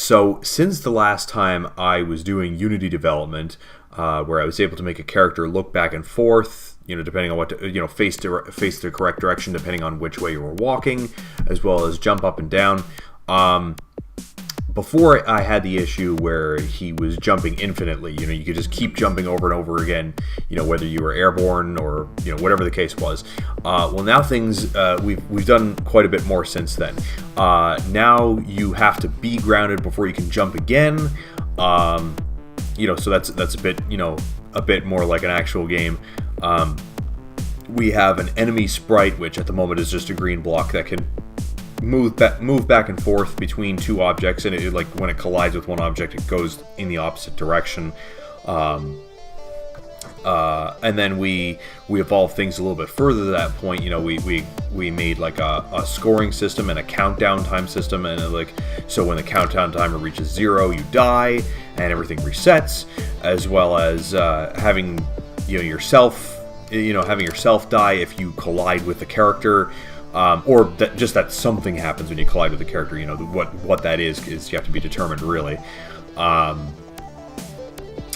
So since the last time I was doing Unity development, where I was able to make a character look back and forth, depending on what face the correct direction depending on which way you were walking, as well as jump up and down. Before I had the issue where he was jumping infinitely. You could just keep jumping over and over again. Whether you were airborne or whatever the case was. Well, now things we've done quite a bit more since then. Now you have to be grounded before you can jump again. So that's a bit more like an actual game. We have an enemy sprite, which at the moment is just a green block that can move back and forth between two objects, and it, like when it collides with one object, it goes in the opposite direction. And then we evolved things a little bit further to that point. We made like a scoring system and a countdown time system, and so when the countdown timer reaches 0, you die and everything resets, as well as having yourself die if you collide with the character. Or that something happens when you collide with the character. What that is you have to be determined, really.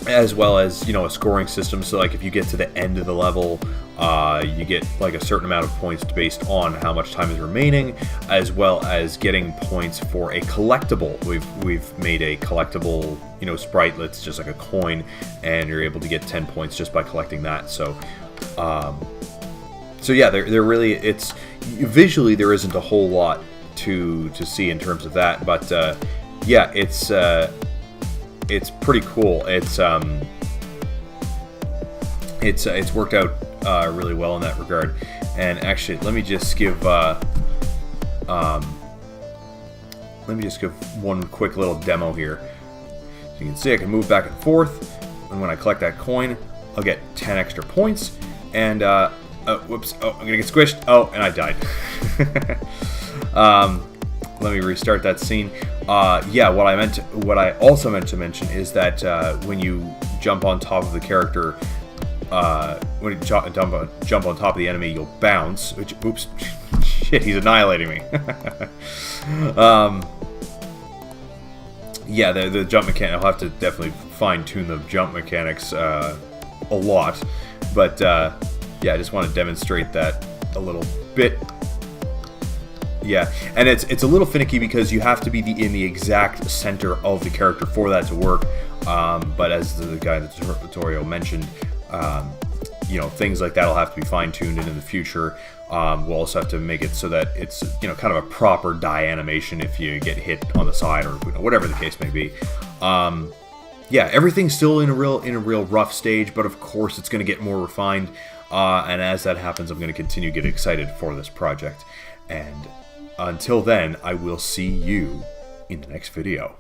As well as a scoring system. So like if you get to the end of the level, you get like a certain amount of points based on how much time is remaining, as well as getting points for a collectible. We've made a collectible sprite that's just like a coin, and you're able to get 10 points just by collecting that. So yeah, they're really, it's visually there isn't a whole lot to see in terms of that, but yeah, it's pretty cool. It's worked out really well in that regard. And actually, let me just give one quick little demo here. So you can see I can move back and forth, and when I collect that coin, I'll get 10 extra points. And whoops! Oh, I'm gonna get squished. Oh, and I died. Let me restart that scene. Yeah, what I also meant to mention is that when you jump on top of the character, when you jump on top of the enemy, you'll bounce. Which, oops, shit, he's annihilating me. Yeah, the jump mechanic. I'll have to definitely fine tune the jump mechanics a lot, but yeah, I just want to demonstrate that a little bit. Yeah, and it's a little finicky because you have to be in the exact center of the character for that to work. But as the guy in the tutorial mentioned, things like that will have to be fine-tuned, and in the future, we'll also have to make it so that it's kind of a proper die animation if you get hit on the side or whatever the case may be. Yeah, everything's still in a real rough stage, but of course it's going to get more refined. And as that happens, I'm going to continue to get excited for this project. And until then, I will see you in the next video.